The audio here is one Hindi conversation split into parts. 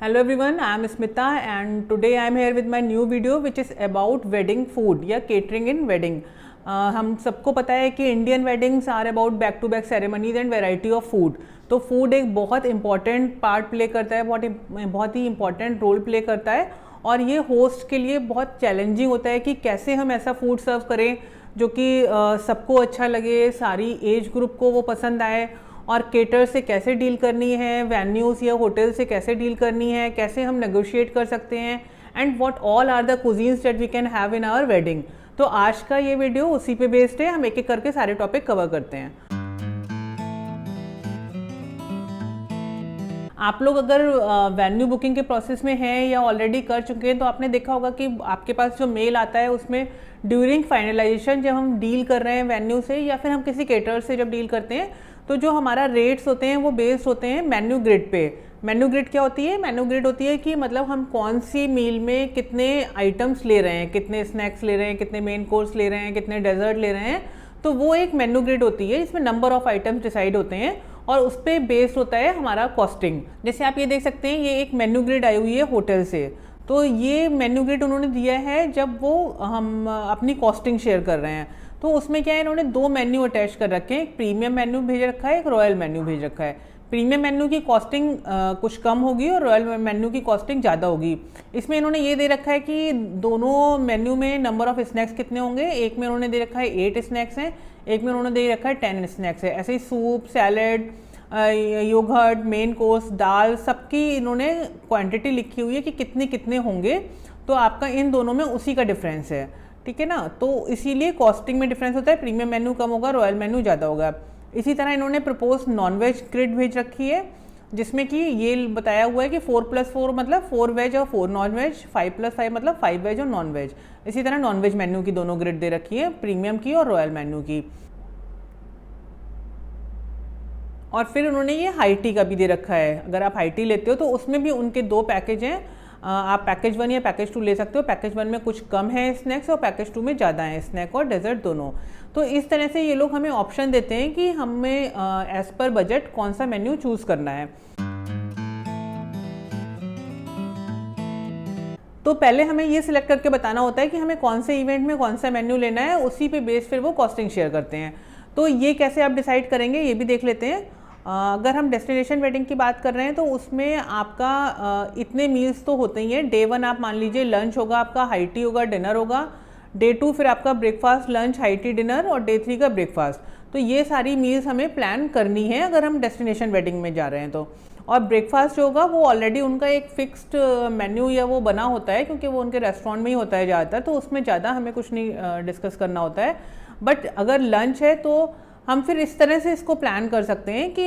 Hello everyone, I am Smita and today I am here with my new video which is about wedding food या catering in wedding. हम सबको पता है कि Indian weddings are about back to back ceremonies and variety of food. तो फूड एक बहुत इंपॉर्टेंट पार्ट प्ले करता है, बहुत ही इंपॉर्टेंट रोल प्ले करता है और ये होस्ट के लिए बहुत चैलेंजिंग होता है कि कैसे हम ऐसा फूड सर्व करें जो कि सबको अच्छा लगे, सारी एज ग्रुप को वो पसंद आए, और केटर से कैसे डील करनी है, वेन्यूज़ या होटल से कैसे डील करनी है, कैसे हम नेगोशिएट कर सकते हैं, and what all are the cuisines that we can have in our wedding. तो आज का ये वीडियो उसी पे बेस्ड है. हम एक एक करके सारे टॉपिक कवर करते हैं. आप लोग अगर वेन्यू बुकिंग के प्रोसेस में हैं या ऑलरेडी कर चुके हैं तो आपने देखा होगा कि आपके पास जो मेल आता है उसमें ड्यूरिंग फाइनलाइजेशन जब हम डील कर रहे हैं वेन्यू से या फिर हम किसी केटर से जब डील करते हैं तो जो हमारा रेट्स होते हैं वो बेस्ड होते हैं मेन्यू ग्रिड पे. मेन्यू ग्रिड क्या होती है? मेन्यू ग्रिड होती है कि मतलब हम कौन सी मील में कितने आइटम्स ले रहे हैं, कितने स्नैक्स ले रहे हैं, कितने मेन कोर्स ले रहे हैं, कितने डेजर्ट ले रहे हैं. तो वो एक मेन्यू ग्रिड होती है जिसमें नंबर ऑफ आइटम्स डिसाइड होते हैं और उस पर बेस्ड होता है हमारा कॉस्टिंग. जैसे आप ये देख सकते हैं, ये एक मेन्यू ग्रिड आई हुई है होटल से. तो ये मेन्यू ग्रिड उन्होंने दिया है जब वो हम अपनी कॉस्टिंग शेयर कर रहे हैं. तो उसमें क्या है, इन्होंने दो मेन्यू अटैच कर रखे हैं. एक प्रीमियम मेन्यू भेज रखा है, एक रॉयल मेन्यू भेज रखा है. प्रीमियम मेन्यू की कॉस्टिंग कुछ कम होगी और रॉयल मेन्यू की कॉस्टिंग ज़्यादा होगी. इसमें इन्होंने ये दे रखा है कि दोनों मेन्यू में नंबर ऑफ स्नैक्स कितने होंगे. एक में उन्होंने दे रखा है 8 स्नैक्स हैं, एक में उन्होंने दे रखा है 10 स्नैक्स है. ऐसे ही soup, salad, yogurt, main course, दाल, सबकी इन्होंने क्वांटिटी लिखी हुई है कि कितने कितने होंगे. तो आपका इन दोनों में उसी का डिफरेंस है, ठीक है ना. तो इसीलिए कॉस्टिंग में डिफरेंस होता है. प्रीमियम मेन्यू कम होगा, रॉयल मेन्यू ज़्यादा होगा. इसी तरह इन्होंने प्रपोज नॉनवेज ग्रिड भेज रखी है जिसमें कि ये बताया हुआ है कि 4+4 मतलब 4 वेज और 4 नॉन वेज, 5+5 मतलब 5 वेज और नॉन वेज. इसी तरह नॉनवेज मेन्यू की दोनों ग्रिड दे रखी है, प्रीमियम की और रॉयल मेन्यू की. और फिर उन्होंने ये हाई टी का भी दे रखा है. अगर आप हाई टी लेते हो तो उसमें भी उनके दो पैकेज हैं. आप पैकेज 1 या पैकेज 2 ले सकते हो. पैकेज 1 में कुछ कम है स्नैक्स और पैकेज 2 में ज़्यादा है स्नैक और डेजर्ट दोनों. तो इस तरह से ये लोग हमें ऑप्शन देते हैं कि हमें एज पर बजट कौन सा मेन्यू चूज़ करना है. तो पहले हमें ये सिलेक्ट करके बताना होता है कि हमें कौन से इवेंट में कौन सा मेन्यू लेना है. उसी पे बेस फिर वो कॉस्टिंग शेयर करते हैं. तो ये कैसे आप डिसाइड करेंगे ये भी देख लेते हैं. अगर हम डेस्टिनेशन वेडिंग की बात कर रहे हैं तो उसमें आपका इतने मील्स तो होते ही हैं. डे 1 आप मान लीजिए लंच होगा आपका, हाई टी होगा, डिनर होगा. डे 2 फिर आपका breakfast, lunch, high tea, dinner, और डे 3 का ब्रेकफास्ट. तो ये सारी मील्स हमें प्लान करनी है अगर हम डेस्टिनेशन वेडिंग में जा रहे हैं तो. और ब्रेकफास्ट जो होगा वो ऑलरेडी उनका एक फिक्स्ड मेन्यू या वो बना होता है क्योंकि वो उनके रेस्टोरेंट में ही होता है ज़्यादातर. तो उसमें ज़्यादा हमें कुछ नहीं डिस्कस करना होता है. बट अगर लंच है तो हम फिर इस तरह से इसको प्लान कर सकते हैं कि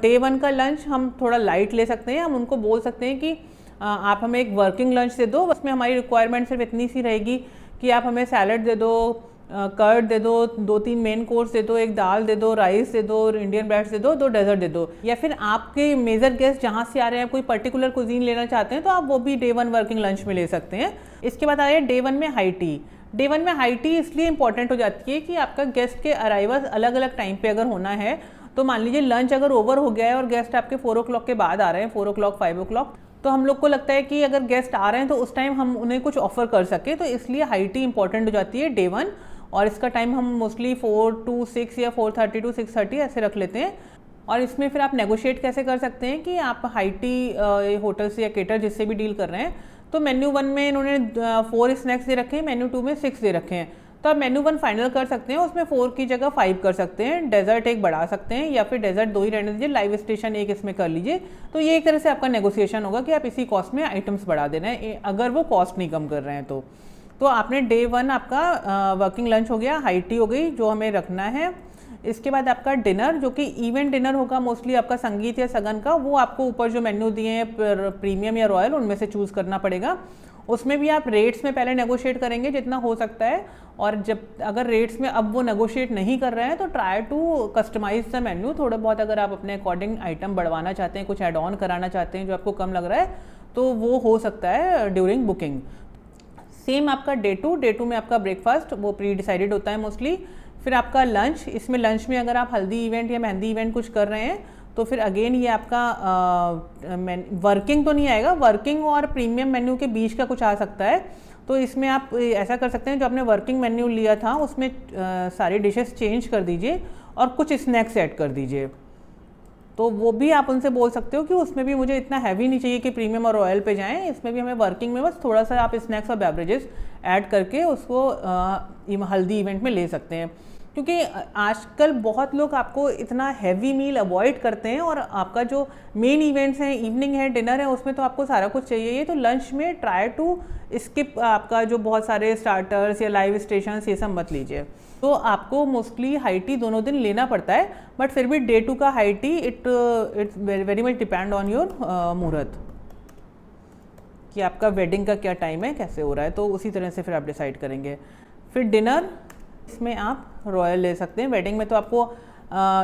डे 1 का लंच हम थोड़ा लाइट ले सकते हैं. हम उनको बोल सकते हैं कि आप हमें एक वर्किंग लंच दे दो. उसमें हमारी रिक्वायरमेंट सिर्फ इतनी सी रहेगी कि आप हमें सैलड दे दो, कर्ड दे दो, 2-3 मेन कोर्स दे दो, एक दाल दे दो, राइस दे दो, इंडियन ब्रेड्स दे दो, 2 डेजर्ट दे दो. या फिर आपके मेजर गेस्ट जहाँ से आ रहे हैं कोई पर्टिकुलर कुजीन लेना चाहते हैं तो आप वो भी डे 1 वर्किंग लंच में ले सकते हैं. इसके बाद आ रहा है डे 1 में हाई टी. डे 1 में हाई टी इसलिए इंपॉर्टेंट हो जाती है कि आपका गेस्ट के अराइवल अलग अलग टाइम पे अगर होना है तो मान लीजिए लंच अगर ओवर हो गया है और गेस्ट आपके 4 o'clock के बाद आ रहे हैं, 4 o'clock 5 o'clock, तो हम लोग को लगता है कि अगर गेस्ट आ रहे हैं तो उस टाइम हम उन्हें कुछ ऑफर कर सके. तो इसलिए हाई टी इंपॉर्टेंट हो जाती है डे 1. और इसका टाइम हम मोस्टली 4 to 6 या 4:30 to 6:30 ऐसे रख लेते हैं. और इसमें फिर आप नेगोशिएट कैसे कर सकते हैं कि आप हाई टी होटल से या केटर जिससे भी डील कर रहे हैं तो मेन्यू 1 में इन्होंने 4 स्नैक्स दे रखे हैं, मेन्यू 2 में 6 दे रखे हैं. तो आप मेन्यू 1 फाइनल कर सकते हैं, उसमें 4 की जगह 5 कर सकते हैं. डेजर्ट एक बढ़ा सकते हैं या फिर डेजर्ट 2 ही रहने दीजिए, लाइव स्टेशन एक इसमें कर लीजिए. तो ये एक तरह से आपका नेगोशिएशन होगा कि आप इसी कॉस्ट में आइटम्स बढ़ा देना है अगर वो कॉस्ट नहीं कम कर रहे हैं तो. आपने डे 1 आपका वर्किंग लंच हो गया, हाई टी हो गई जो हमें रखना है. इसके बाद आपका डिनर जो कि इवेंट डिनर होगा मोस्टली आपका संगीत या सगन का, वो आपको ऊपर जो मेन्यू दिए हैं प्रीमियम या रॉयल उनमें से चूज़ करना पड़ेगा. उसमें भी आप रेट्स में पहले नेगोशिएट करेंगे जितना हो सकता है. और जब अगर रेट्स में अब वो नेगोशिएट नहीं कर रहे हैं तो try to customise the menu. थोड़ा बहुत अगर आप अपने अकॉर्डिंग आइटम बढ़वाना चाहते हैं, कुछ ऐड ऑन कराना चाहते हैं जो आपको कम लग रहा है तो वो हो सकता है ड्यूरिंग बुकिंग. सेम आपका डे 2 में आपका ब्रेकफास्ट वो प्री डिसाइडेड होता है मोस्टली. फिर आपका लंच, इसमें लंच में अगर आप हल्दी इवेंट या मेहंदी इवेंट कुछ कर रहे हैं तो फिर अगेन ये आपका वर्किंग तो नहीं आएगा, वर्किंग और प्रीमियम मेन्यू के बीच का कुछ आ सकता है। तो इसमें आप ऐसा कर सकते हैं, जो आपने वर्किंग मेन्यू लिया था उसमें सारी डिशेस चेंज कर दीजिए और कुछ स्नैक्स ऐड कर दीजिए। तो वो भी आप उनसे बोल सकते हो कि उसमें भी मुझे इतना हैवी नहीं चाहिए कि प्रीमियम और रॉयल पे जाएं, इसमें भी हमें वर्किंग में बस थोड़ा सा आप स्नैक्स और बेवरेजेस ऐड करके उसको हल्दी इवेंट में ले सकते हैं। क्योंकि आजकल बहुत लोग आपको इतना हैवी मील अवॉइड करते हैं और आपका जो मेन इवेंट्स हैं, इवनिंग है, डिनर है, उसमें तो आपको सारा कुछ चाहिए। तो लंच में ट्राई टू स्किप आपका जो बहुत सारे स्टार्टर्स या लाइव स्टेशंस ये सब मत लीजिए। तो आपको मोस्टली हाई टी दोनों दिन लेना पड़ता है, बट फिर भी डे 2 का high tea it's very much depend on your मुहूर्त कि आपका वेडिंग का क्या टाइम है, कैसे हो रहा है, तो उसी तरह से फिर आप डिसाइड करेंगे। फिर डिनर, इसमें आप रॉयल ले सकते हैं। वेडिंग में तो आपको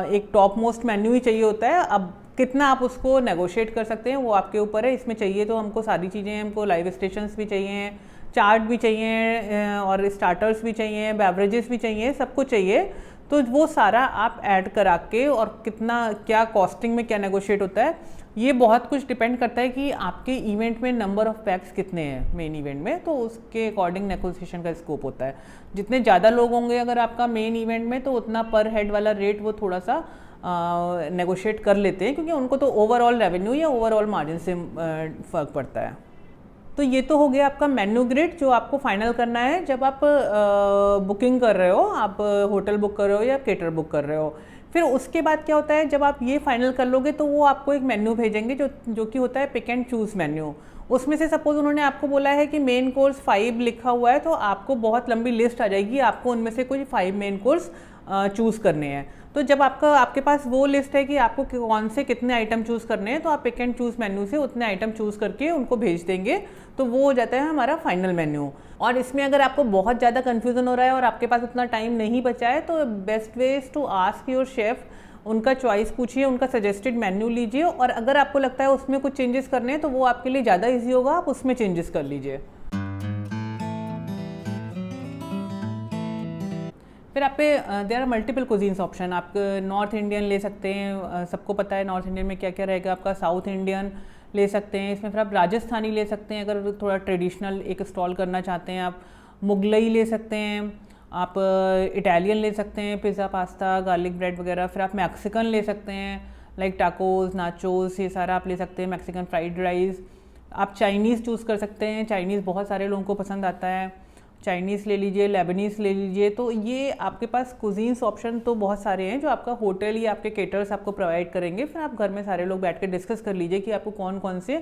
एक टॉप मोस्ट मेन्यू ही चाहिए होता है। अब कितना आप उसको नेगोशिएट कर सकते हैं वो आपके ऊपर है। इसमें चाहिए तो हमको सारी चीज़ें, हमको लाइव स्टेशंस भी चाहिए, चाट भी चाहिए और स्टार्टर्स भी चाहिए, बेवरेजेस भी चाहिए, सब कुछ चाहिए। तो वो सारा आप ऐड करा के, और कितना क्या कॉस्टिंग में क्या नेगोशिएट होता है, ये बहुत कुछ डिपेंड करता है कि आपके इवेंट में नंबर ऑफ पैक्स कितने हैं मेन इवेंट में, तो उसके अकॉर्डिंग नेगोशिएशन का स्कोप होता है। जितने ज़्यादा लोग होंगे अगर आपका मेन इवेंट में, तो उतना पर हेड वाला रेट वो थोड़ा सा नेगोशिएट कर लेते हैं, क्योंकि उनको तो ओवरऑल रेवेन्यू या ओवरऑल मार्जिन से फ़र्क पड़ता है। तो ये तो हो गया आपका मेन्यू ग्रिड, जो आपको फाइनल करना है जब आप बुकिंग कर रहे हो, आप होटल बुक कर रहे हो या केटर बुक कर रहे हो। फिर उसके बाद क्या होता है, जब आप ये फाइनल कर लोगे तो वो आपको एक मेन्यू भेजेंगे जो कि होता है पिक एंड चूज़ मेन्यू। उसमें से सपोज उन्होंने आपको बोला है कि मेन कोर्स 5 लिखा हुआ है, तो आपको बहुत लंबी लिस्ट आ जाएगी, आपको उनमें से कुछ 5 मेन कोर्स चूज़ करने हैं। तो जब आपके पास वो लिस्ट है कि आपको कौन से कितने आइटम चूज़ करने हैं, तो आप पिक एंड चूज़ मेन्यू से उतने आइटम चूज़ करके उनको भेज देंगे, तो वो हो जाता है हमारा फाइनल मेन्यू। और इसमें अगर आपको बहुत ज़्यादा कन्फ्यूज़न हो रहा है और आपके पास उतना टाइम नहीं बचा है, तो best way is to ask your chef, उनका चॉइस पूछिए, उनका सजेस्टेड मेन्यू लीजिए, और अगर आपको लगता है उसमें कुछ चेंजेस करने हैं तो वो आपके लिए ज़्यादा ईजी होगा, आप उसमें चेंजेस कर लीजिए। फिर आप पे there are multiple cuisines option. आप नॉर्थ इंडियन ले सकते हैं, सबको पता है नॉर्थ इंडियन में क्या क्या रहेगा। आपका साउथ इंडियन ले सकते हैं, इसमें फिर आप राजस्थानी ले सकते हैं अगर थोड़ा ट्रेडिशनल एक स्टॉल करना चाहते हैं। आप मुगलई ले सकते हैं, आप इटालियन ले सकते हैं, पिज़्ज़ा, पास्ता, गार्लिक ब्रेड वगैरह। फिर आप मैक्सिकन ले सकते हैं, लाइक टाकोस, नाचोस, ये सारा आप ले सकते हैं, मैक्सिकन फ्राइड राइस। आप चाइनीज़ चूज़ कर सकते हैं, चाइनीज़ बहुत सारे लोगों को पसंद आता है, चाइनीज़ ले लीजिए, लेबनीज़ ले लीजिए। तो ये आपके पास कुजीन्स ऑप्शन तो बहुत सारे हैं जो आपका होटल या आपके केटर्स आपको प्रोवाइड करेंगे। फिर आप घर में सारे लोग बैठ के डिस्कस कर लीजिए कि आपको कौन कौन से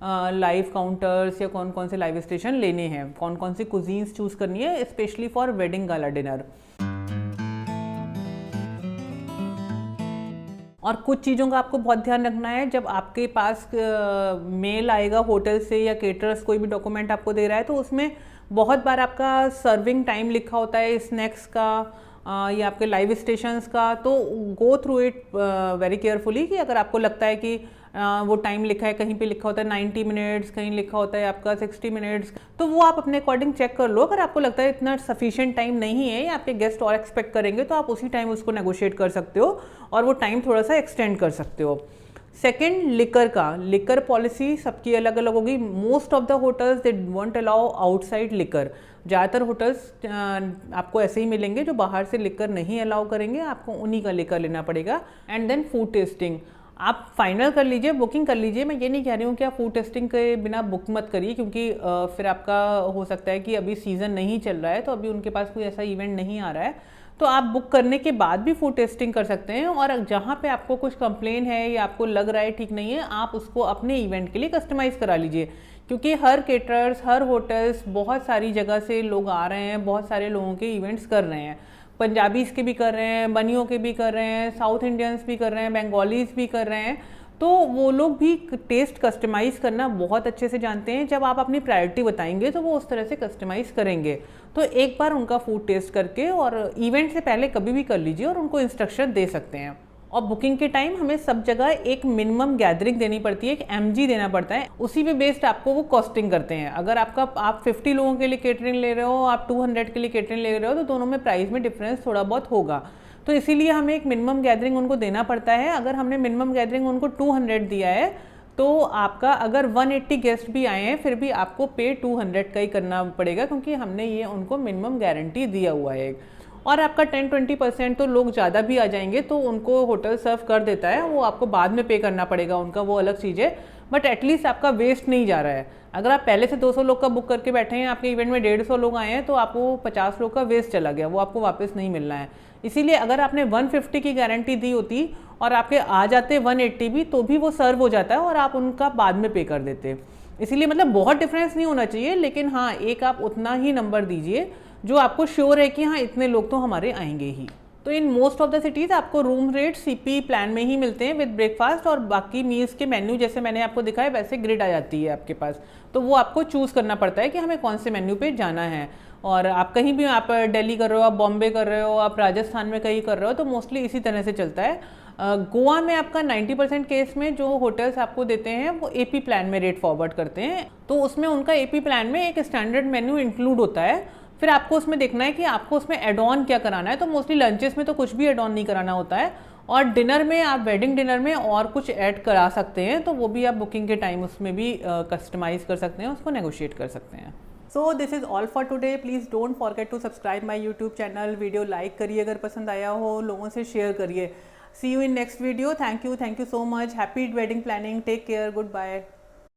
लाइव काउंटर्स या कौन कौन से लाइव स्टेशन लेने हैं, कौन कौन सी कुजीन्स चूज़ करनी है, specially for wedding gala dinner. और कुछ चीज़ों का आपको बहुत ध्यान रखना है, जब आपके पास मेल आएगा होटल से या केटरर्स कोई भी डॉक्यूमेंट आपको दे रहा है, तो उसमें बहुत बार आपका सर्विंग टाइम लिखा होता है स्नैक्स का या आपके लाइव स्टेशंस का। तो go through it very carefully, कि अगर आपको लगता है कि वो टाइम लिखा है, कहीं पे लिखा होता है 90 मिनट्स, कहीं लिखा होता है आपका 60 मिनट्स, तो वो आप अपने अकॉर्डिंग चेक कर लो। अगर आपको लगता है इतना सफिशिएंट टाइम नहीं है या आपके गेस्ट और एक्सपेक्ट करेंगे, तो आप उसी टाइम उसको नेगोशिएट कर सकते हो और वो टाइम थोड़ा सा एक्सटेंड कर सकते हो। सेकेंड, लिकर पॉलिसी सबकी अलग अलग होगी। Most of the hotels they won't allow outside liquor. ज़्यादातर होटल्स आपको ऐसे ही मिलेंगे जो बाहर से लिकर नहीं अलाउ करेंगे, आपको उन्हीं का लिकर लेना पड़ेगा। एंड देन फूड टेस्टिंग, आप फाइनल कर लीजिए, बुकिंग कर लीजिए। मैं ये नहीं कह रही हूँ कि आप फूड टेस्टिंग के बिना बुक मत करिए, क्योंकि फिर आपका हो सकता है कि अभी सीज़न नहीं चल रहा है, तो अभी उनके पास कोई ऐसा इवेंट नहीं आ रहा है, तो आप बुक करने के बाद भी फूड टेस्टिंग कर सकते हैं। और जहाँ पे आपको कुछ कंप्लेन है या आपको लग रहा है ठीक नहीं है, आप उसको अपने इवेंट के लिए कस्टमाइज़ करा लीजिए, क्योंकि हर केटरर्स, हर होटल्स, बहुत सारी जगह से लोग आ रहे हैं, बहुत सारे लोगों के इवेंट्स कर रहे हैं। पंजाबीज़ के भी कर रहे हैं, बनियों के भी कर रहे हैं, साउथ इंडियंस भी कर रहे हैं, बंगालीज़ भी कर रहे हैं। तो वो लोग भी टेस्ट कस्टमाइज़ करना बहुत अच्छे से जानते हैं। जब आप अपनी प्रायोरिटी बताएंगे तो वो उस तरह से कस्टमाइज़ करेंगे। तो एक बार उनका फूड टेस्ट करके और इवेंट से पहले कभी भी कर लीजिए और उनको इंस्ट्रक्शन दे सकते हैं। और बुकिंग के टाइम हमें सब जगह एक मिनिमम गैदरिंग देनी पड़ती है, एक MG देना पड़ता है, उसी पे बेस्ड आपको वो कॉस्टिंग करते हैं। अगर आप 50 लोगों के लिए केटरिंग ले रहे हो, आप 200 के लिए केटरिंग ले रहे हो, तो दोनों में प्राइस में डिफरेंस थोड़ा बहुत होगा। तो इसीलिए हमें एक मिनिमम गैदरिंग उनको देना पड़ता है। अगर हमने मिनिमम गैदरिंग उनको 200 दिया है तो आपका अगर 180 गेस्ट भी आए हैं फिर भी आपको पे 200 का ही करना पड़ेगा, क्योंकि हमने ये उनको मिनिमम गारंटी दिया हुआ है। और आपका 10-20% तो लोग ज़्यादा भी आ जाएंगे तो उनको होटल सर्व कर देता है, वो आपको बाद में पे करना पड़ेगा उनका, वो अलग चीज़ है। बट एटलीस्ट आपका वेस्ट नहीं जा रहा है। अगर आप पहले से 200 लोग का बुक करके बैठे हैं, आपके इवेंट में 150 लोग आए हैं, तो आपको 50 लोग का वेस्ट चला गया, वो आपको वापस नहीं मिलना है। इसीलिए अगर आपने 150 की गारंटी दी होती और आपके आ जाते 180 भी, तो भी वो सर्व हो जाता है और आप उनका बाद में पे कर देते। इसीलिए मतलब बहुत डिफरेंस नहीं होना चाहिए, लेकिन हाँ एक आप उतना ही नंबर दीजिए जो आपको श्योर है कि हाँ इतने लोग तो हमारे आएंगे ही। तो in most of the cities आपको रूम रेट सीपी प्लान में ही मिलते हैं विद ब्रेकफास्ट, और बाकी मील्स के मेन्यू जैसे मैंने आपको दिखाया वैसे ग्रिड आ जाती है आपके पास। तो वो आपको चूज़ करना पड़ता है कि हमें कौन से मेन्यू पे जाना है। और आप कहीं भी, आप दिल्ली कर रहे हो, आप बॉम्बे कर रहे हो, आप राजस्थान में कहीं कर रहे हो, तो मोस्टली इसी तरह से चलता है। गोवा में आपका 90% केस में जो होटल्स आपको देते हैं वो एपी प्लान में रेट फॉरवर्ड करते हैं, तो उसमें उनका एपी प्लान में एक स्टैंडर्ड मेन्यू इंक्लूड होता है। फिर आपको उसमें देखना है कि आपको उसमें एड ऑन क्या कराना है। तो मोस्टली लंचेस में तो कुछ भी एड ऑन नहीं कराना होता है, और डिनर में आप वेडिंग डिनर में और कुछ ऐड करा सकते हैं, तो वो भी आप बुकिंग के टाइम उसमें भी कस्टमाइज़ कर सकते हैं, उसको नेगोशिएट कर सकते हैं। So this is all for today. Please don't forget to subscribe my YouTube channel. Video like करिए अगर पसंद आया हो, लोगों से शेयर करिए। See you in next video. Thank you so much. Happy wedding planning. Take care. Good bye.